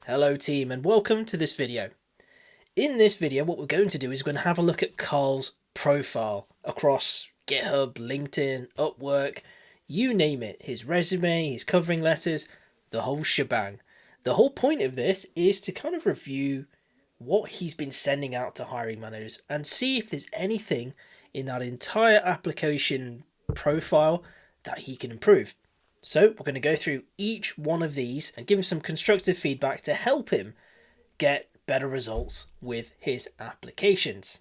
Hello team and welcome to this video. In this video what we're going to do is we're going to have a look at Carl's profile across GitHub, LinkedIn, Upwork, you name it, his resume, his covering letters, the whole shebang. The whole point of this is to kind of review what he's been sending out to hiring managers and see if there's anything in that entire application profile that he can improve. So we're going to go through each one of these and give him some constructive feedback to help him get better results with his applications.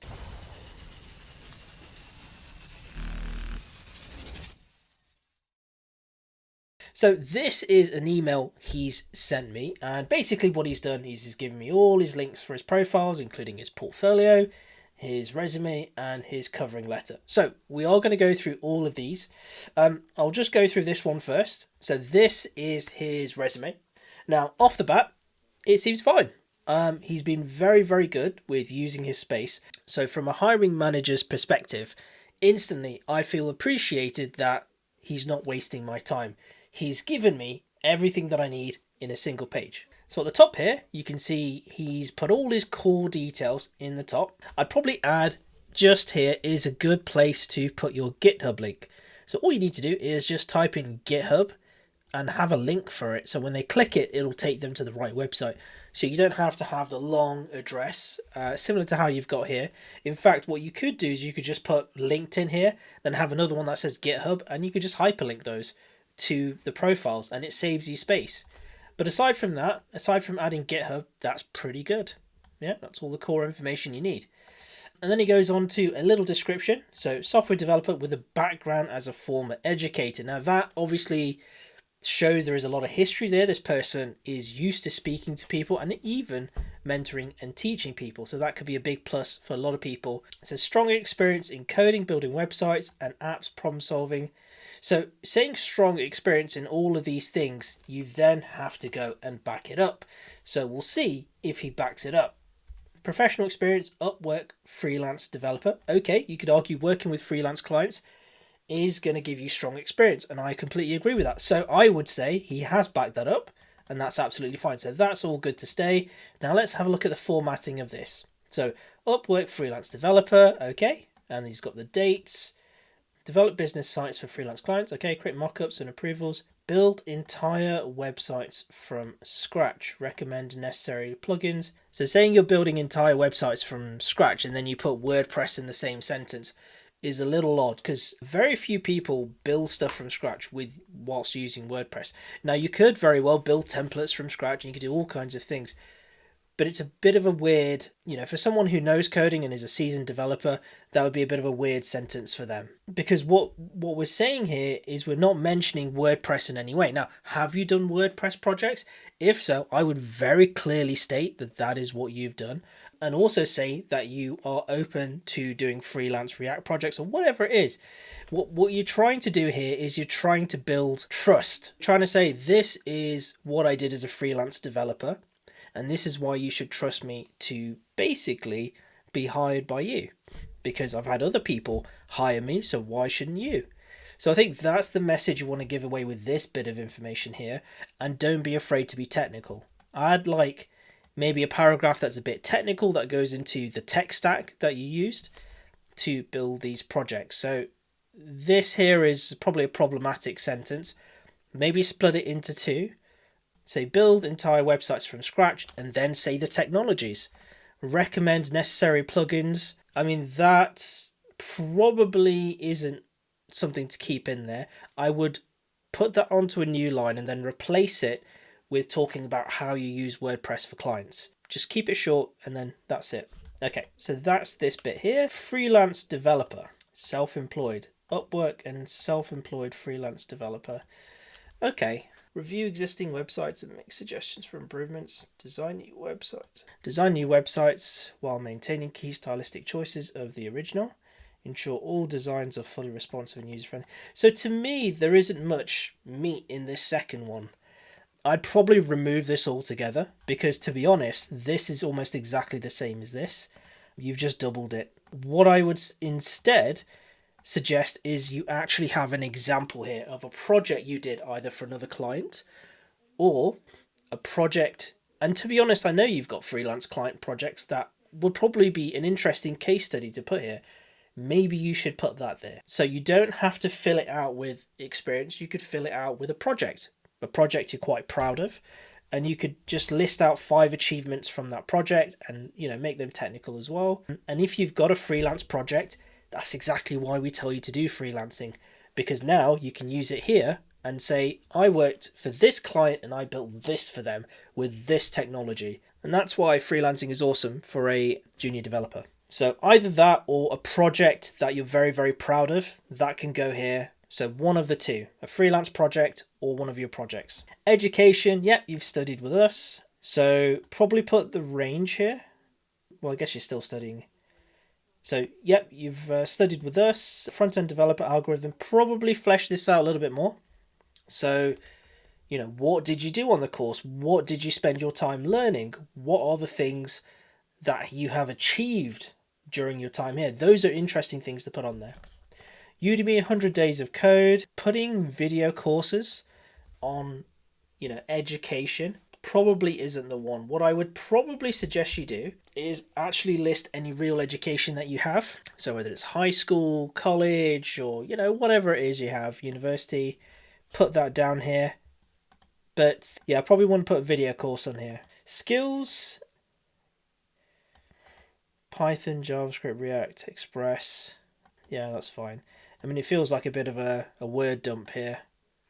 So this is an email he's sent me, and basically what he's done is he's given me all his links for his profiles, including his portfolio, his resume, and his covering letter. So we are going to go through all of these. I'll just go through this one first. So this is his resume. Now, off the bat, it seems fine. He's been very, very good with using his space. So from a hiring manager's perspective, instantly I feel appreciated that he's not wasting my time. He's given me everything that I need in a single page. So at the top here, you can see he's put all his core details in the top. I'd probably add just here is a good place to put your GitHub link. So all you need to do is just type in GitHub and have a link for it. So when they click it, it'll take them to the right website. So you don't have to have the long address, similar to how you've got here. In fact, what you could do is you could just put LinkedIn here, then have another one that says GitHub, and you could just hyperlink those to the profiles, and it saves you space. But aside from that, aside from adding GitHub, that's pretty good. Yeah, that's all the core information you need. And then he goes on to a little description. So software developer with a background as a former educator. Now that obviously shows there is a lot of history there. This person is used to speaking to people and even mentoring and teaching people. So that could be a big plus for a lot of people. It says strong experience in coding, building websites and apps, problem solving. So saying strong experience in all of these things, you then have to go and back it up. So we'll see if he backs it up. Professional experience, Upwork, freelance developer. Okay, you could argue working with freelance clients is going to give you strong experience, and I completely agree with that. So I would say he has backed that up, and that's absolutely fine. So that's all good to stay. Now let's have a look at the formatting of this. So Upwork, freelance developer, okay, and he's got the dates. Develop business sites for freelance clients. Okay, create mockups and approvals. Build entire websites from scratch. Recommend necessary plugins. So saying you're building entire websites from scratch and then you put WordPress in the same sentence is a little odd because very few people build stuff from scratch whilst using WordPress. Now you could very well build templates from scratch and you could do all kinds of things. But it's a bit of a weird, for someone who knows coding and is a seasoned developer, that would be a bit of a weird sentence for them. Because what we're saying here is we're not mentioning WordPress in any way. Now, have you done WordPress projects? If so, I would very clearly state that that is what you've done. And also say that you are open to doing freelance React projects or whatever it is. What you're trying to do here is you're trying to build trust. Trying to say, this is what I did as a freelance developer. And this is why you should trust me to basically be hired by you. Because I've had other people hire me, so why shouldn't you? So I think that's the message you want to give away with this bit of information here. And don't be afraid to be technical. I'd like maybe a paragraph that's a bit technical that goes into the tech stack that you used to build these projects. So this here is probably a problematic sentence. Maybe split it into two. Say build entire websites from scratch and then say the technologies. Recommend necessary plugins. I mean, that probably isn't something to keep in there. I would put that onto a new line and then replace it with talking about how you use WordPress for clients. Just keep it short and then that's it. Okay, so that's this bit here. Freelance developer, self-employed, Upwork and self-employed freelance developer. Okay. Review existing websites and make suggestions for improvements. Design new websites. Design new websites while maintaining key stylistic choices of the original. Ensure all designs are fully responsive and user-friendly. So to me, there isn't much meat in this second one. I'd probably remove this altogether because, to be honest, this is almost exactly the same as this. You've just doubled it. What I would instead suggest is you actually have an example here of a project you did either for another client or a project And to be honest, I know you've got freelance client projects that would probably be an interesting case study to put here. Maybe you should put that there. So you don't have to fill it out with experience. You could fill it out with a project you're quite proud of. And you could just list out 5 achievements from that project and, make them technical as well. And if you've got a freelance project, that's exactly why we tell you to do freelancing, because now you can use it here and say, I worked for this client and I built this for them with this technology. And that's why freelancing is awesome for a junior developer. So either that or a project that you're very, very proud of, that can go here. So one of the two, a freelance project or one of your projects. Education, yep, you've studied with us. So probably put the range here. Well, I guess you're still studying. So, yep, you've studied with us. Front-end developer algorithm, probably flesh this out a little bit more. So, what did you do on the course? What did you spend your time learning? What are the things that you have achieved during your time here? Those are interesting things to put on there. Udemy 100 days of code, putting video courses on, education probably isn't the one. What I would probably suggest you do is actually list any real education that you have. So whether it's high school, college, or, whatever it is you have, university, put that down here. But yeah, I probably want to put a video course on here. Skills, Python, JavaScript, React, Express. Yeah, that's fine. I mean, it feels like a bit of a word dump here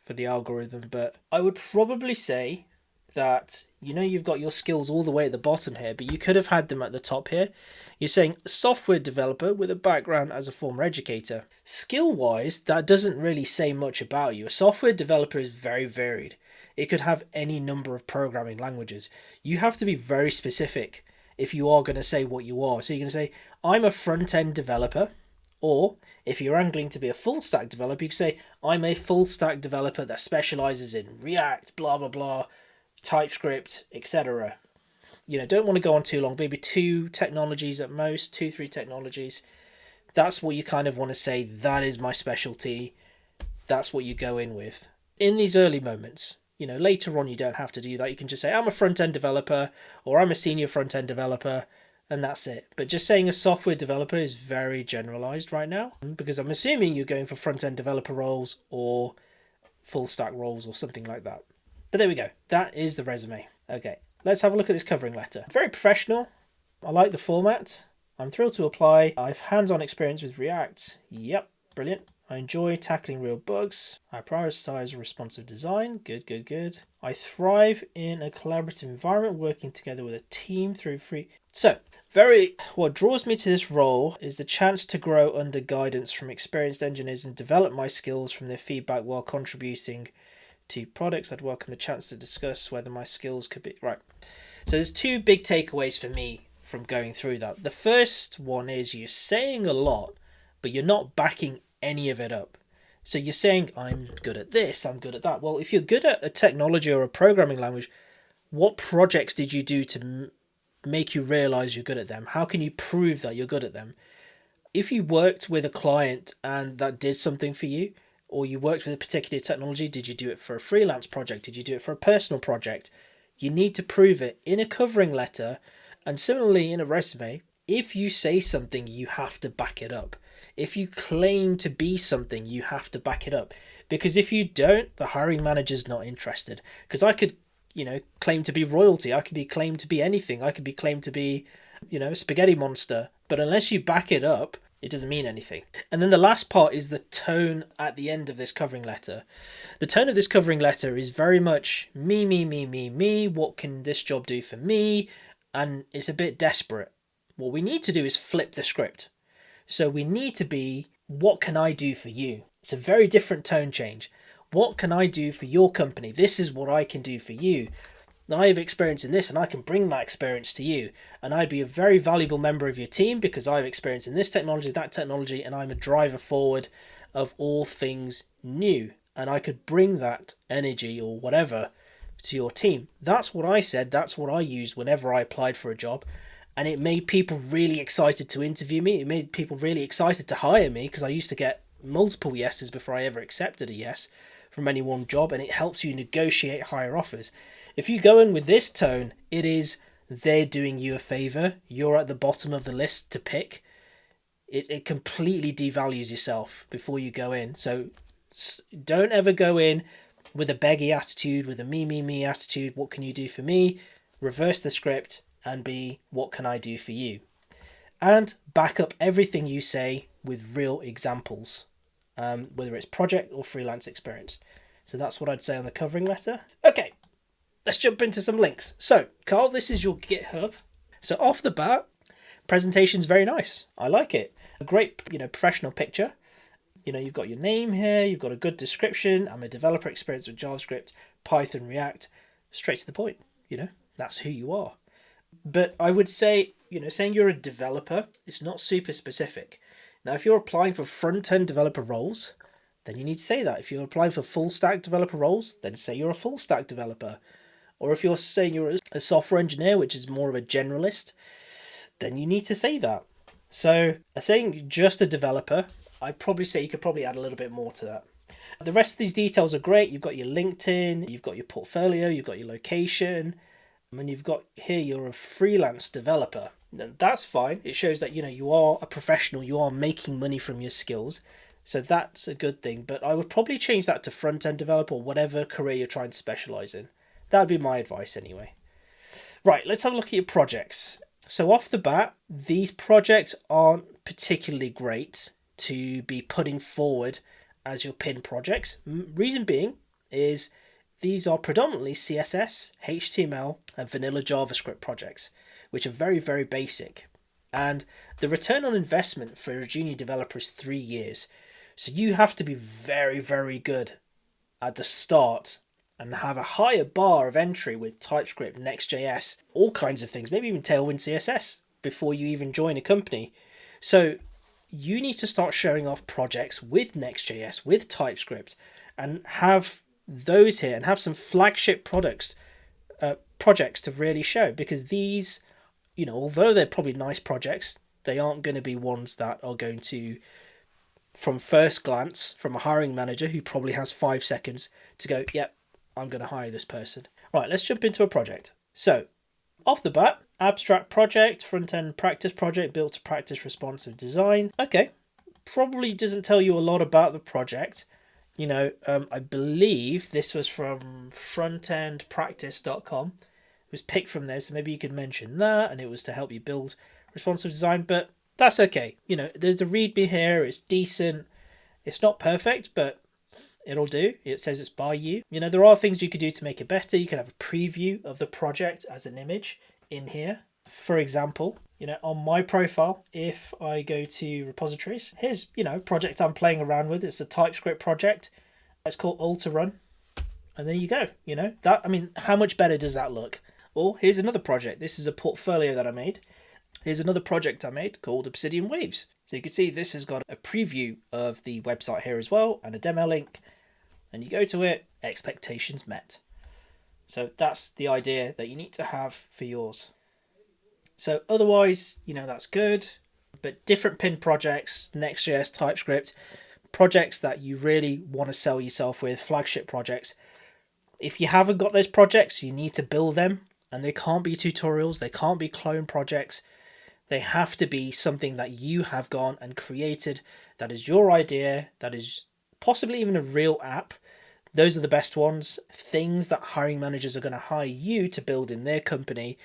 for the algorithm, but I would probably say that, you've got your skills all the way at the bottom here, but you could have had them at the top here. You're saying software developer with a background as a former educator. Skill-wise, that doesn't really say much about you. A software developer is very varied. It could have any number of programming languages. You have to be very specific if you are going to say what you are. So you're going to say, I'm a front-end developer. Or if you're angling to be a full stack developer, you can say, I'm a full stack developer that specializes in React, blah, blah, blah, TypeScript, etc. Don't want to go on too long, maybe 2 technologies at most, 2-3 technologies. That's what you kind of want to say, that is my specialty. That's what you go in with. In these early moments, later on you don't have to do that. You can just say, I'm a front-end developer, or I'm a senior front-end developer, and that's it. But just saying a software developer is very generalized right now, because I'm assuming you're going for front-end developer roles or full stack roles or something like that. But there we go. That is the resume. Okay, let's have a look at this covering letter. Very professional. I like the format. I'm thrilled to apply. I've hands-on experience with React. Yep, brilliant. I enjoy tackling real bugs. I prioritize responsive design. Good, good, good. I thrive in a collaborative environment, working together with a team through free. So, what draws me to this role is the chance to grow under guidance from experienced engineers and develop my skills from their feedback while contributing to products. I'd welcome the chance to discuss whether my skills could be right. So there's 2 big takeaways for me from going through that. The first one is you're saying a lot, but you're not backing any of it up. So you're saying, I'm good at this, I'm good at that. Well, if you're good at a technology or a programming language, what projects did you do to make you realize you're good at them? How can you prove that you're good at them? If you worked with a client and that did something for you, or you worked with a particular technology, did you do it for a freelance project? Did you do it for a personal project? You need to prove it in a covering letter, and similarly in a resume. If you say something, you have to back it up. If you claim to be something, you have to back it up. Because if you don't, the hiring manager's not interested. Because I could, claim to be royalty. I could be claimed to be anything. I could be claimed to be, a spaghetti monster. But unless you back it up, it doesn't mean anything. And then the last part is the tone at the end of this covering letter. The tone of this covering letter is very much me, me, me, me, me. What can this job do for me? And it's a bit desperate. What we need to do is flip the script. So we need to be, what can I do for you? It's a very different tone change. What can I do for your company? This is what I can do for you. I have experience in this and I can bring that experience to you. And I'd be a very valuable member of your team because I have experience in this technology, that technology, and I'm a driver forward of all things new. And I could bring that energy or whatever to your team. That's what I said. That's what I used whenever I applied for a job. And it made people really excited to interview me. It made people really excited to hire me because I used to get multiple yeses before I ever accepted a yes. from any one job, and it helps you negotiate higher offers. If you go in with this tone, it is they're doing you a favor. You're at the bottom of the list to pick. It completely devalues yourself before you go in. So don't ever go in with a beggy attitude, with a me attitude. What can you do for me? Reverse the script and be, what can I do for you? And back up everything you say with real examples, whether it's project or freelance experience. So that's what I'd say on the covering letter. Okay, let's jump into some links. So, Carl, this is your GitHub. So off the bat, presentation's very nice. I like it. A great, professional picture. You've got your name here. You've got a good description. I'm a developer experienced with JavaScript, Python, React. Straight to the point. That's who you are. But I would say, saying you're a developer, it's not super specific. Now, if you're applying for front-end developer roles, then you need to say that. If you're applying for full-stack developer roles, then say you're a full-stack developer. Or if you're saying you're a software engineer, which is more of a generalist, then you need to say that. So saying just a developer, I'd probably say you could probably add a little bit more to that. The rest of these details are great. You've got your LinkedIn, you've got your portfolio, you've got your location, and you've got here you're a freelance developer. That's fine. It shows that you are a professional, you are making money from your skills. So that's a good thing. But I would probably change that to front-end developer or whatever career you're trying to specialize in. That would be my advice anyway. Right, let's have a look at your projects. So off the bat, these projects aren't particularly great to be putting forward as your pin projects. Reason being is these are predominantly CSS, HTML, and vanilla JavaScript projects, which are very, very basic. And the return on investment for a junior developer is 3 years. So you have to be very, very good at the start and have a higher bar of entry with TypeScript, Next.js, all kinds of things, maybe even Tailwind CSS before you even join a company. So you need to start showing off projects with Next.js, with TypeScript, and have those here and have some flagship projects to really show, because these, although they're probably nice projects, they aren't going to be ones that are going to, from first glance, from a hiring manager who probably has 5 seconds to go, yep, I'm going to hire this person. Right, let's jump into a project. So, off the bat, abstract project, front-end practice project, built to practice responsive design. Okay, probably doesn't tell you a lot about the project. I believe this was from frontendpractice.com. It was picked from there, so maybe you could mention that, and it was to help you build responsive design, but that's okay. There's the README here, it's decent. It's not perfect, but it'll do. It says it's by you. There are things you could do to make it better. You can have a preview of the project as an image in here. For example, on my profile, if I go to repositories, here's, project I'm playing around with. It's a TypeScript project. It's called Ultra. And there you go. How much better does that look? Or here's another project. This is a portfolio that I made. Here's another project I made called Obsidian Waves. So you can see this has got a preview of the website here as well, and a demo link. And you go to it, expectations met. So that's the idea that you need to have for yours. So otherwise, that's good. But different pin projects, Next.js, TypeScript, projects that you really want to sell yourself with, flagship projects. If you haven't got those projects, you need to build them. And they can't be tutorials, they can't be clone projects. They have to be something that you have gone and created, that is your idea, that is possibly even a real app. Those are the best ones. Things that hiring managers are going to hire you to build in their company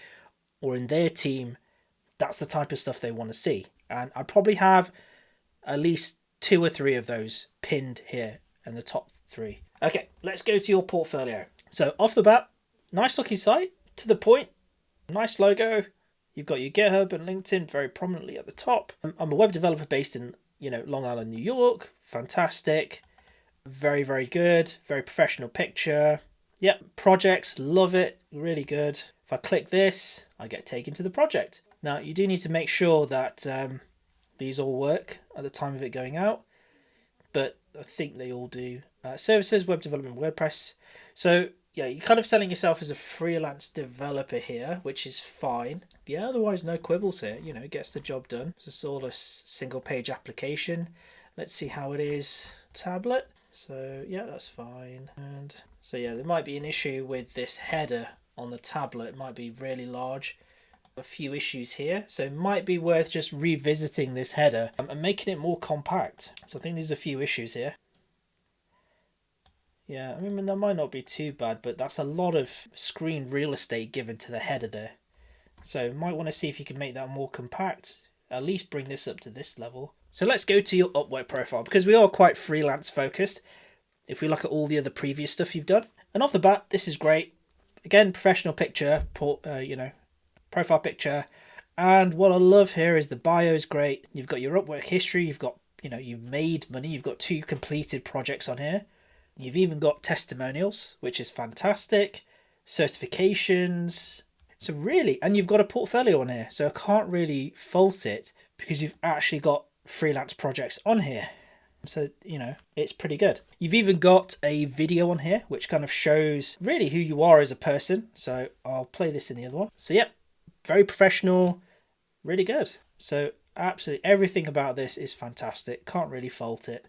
or in their team. That's the type of stuff they want to see. And I probably have at least 2 or 3 of those pinned here in the top 3. Okay, let's go to your portfolio. So off the bat, nice looking site, to the point, nice logo. You've got your GitHub and LinkedIn very prominently at the top. I'm a web developer based in, Long Island, New York. Fantastic. Very, very good. Very professional picture. Yep, projects, love it. Really good. If I click this, I get taken to the project. Now, you do need to make sure that these all work at the time of it going out. But I think they all do. Services, web development, WordPress. So, yeah, you're kind of selling yourself as a freelance developer here, which is fine. Yeah, otherwise no quibbles here. It gets the job done. It's all a single page application. Let's see how it is. Tablet. So yeah, that's fine. And so yeah, there might be an issue with this header on the tablet. It might be really large. A few issues here, so it might be worth just revisiting this header and making it more compact. So I think there's a few issues here. Yeah, I mean, that might not be too bad, but that's a lot of screen real estate given to the header there. So you might want to see if you can make that more compact, at least bring this up to this level. So let's go to your Upwork profile, because we are quite freelance focused if we look at all the other previous stuff you've done. And off the bat, this is great. Again, professional picture, profile picture. And what I love here is the bio is great. You've got your Upwork history. You've got, you've made money. You've got 2 completed projects on here. You've even got testimonials, which is fantastic. Certifications. So really, and you've got a portfolio on here. So I can't really fault it because you've actually got freelance projects on here. So, it's pretty good. You've even got a video on here, which kind of shows really who you are as a person. So I'll play this in the other one. So yeah, very professional, really good. So absolutely everything about this is fantastic. Can't really fault it.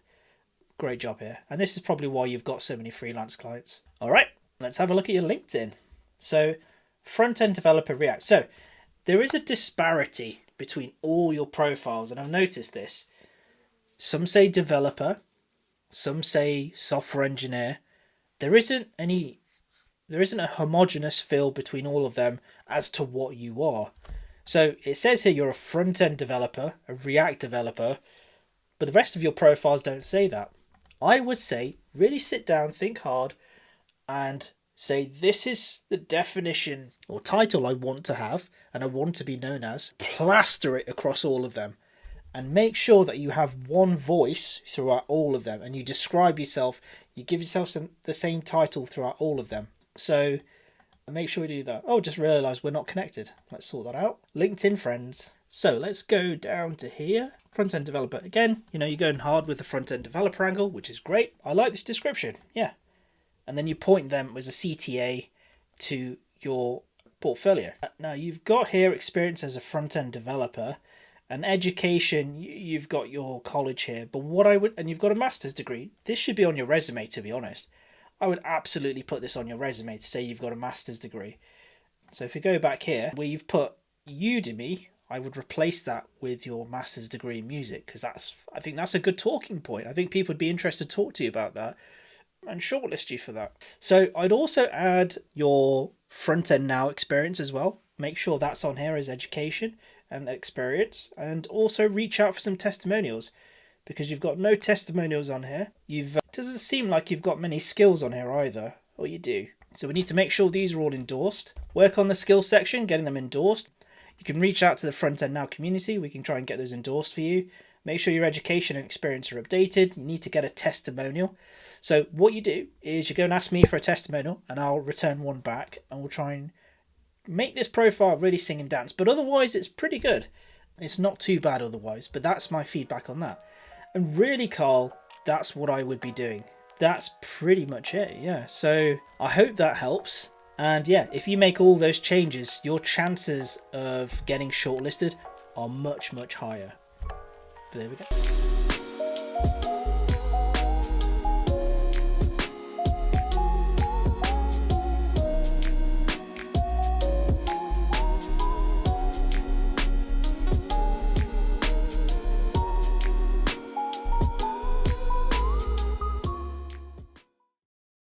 Great job here. And this is probably why you've got so many freelance clients. All right, let's have a look at your LinkedIn. So front-end developer React. So there is a disparity between all your profiles, and I've noticed this. Some say developer, some say software engineer. There isn't a homogeneous feel between all of them as to what you are. So it says here you're a front-end developer, a React developer, but the rest of your profiles don't say that. I would say really sit down, think hard, and say this is the definition or title I want to have and I want to be known as. Plaster it across all of them. And make sure that you have one voice throughout all of them, and you describe yourself, you give yourself the same title throughout all of them. So make sure we do that. Oh, just realised we're not connected. Let's sort that out. LinkedIn friends. So let's go down to here. Front-end developer. Again, you're going hard with the front-end developer angle, which is great. I like this description. Yeah. And then you point them as a CTA to your portfolio. Now you've got here experience as a front-end developer. And education, you've got your college here, but and you've got a master's degree. This should be on your resume, to be honest. I would absolutely put this on your resume to say you've got a master's degree. So if you go back here, where you've put Udemy, I would replace that with your master's degree in music, because I think that's a good talking point. I think people would be interested to talk to you about that and shortlist you for that. So I'd also add your front-end now experience as well. Make sure that's on here as education and experience, and also reach out for some testimonials, because you've got no testimonials on here. Doesn't seem like you've got many skills on here either, or you do. So we need to make sure these are all endorsed. Work on the skills section, getting them endorsed. You can reach out to the Front End Now community. We can try and get those endorsed for you. Make sure your education and experience are updated. You need to get a testimonial. So what you do is you go and ask me for a testimonial, and I'll return one back, and we'll try and make this profile really sing and dance. But otherwise, it's pretty good. It's not too bad otherwise, but that's my feedback on that. And really, Carl, that's what I would be doing. That's pretty much it, yeah. So I hope that helps. And yeah, if you make all those changes, your chances of getting shortlisted are much, much higher. But there we go.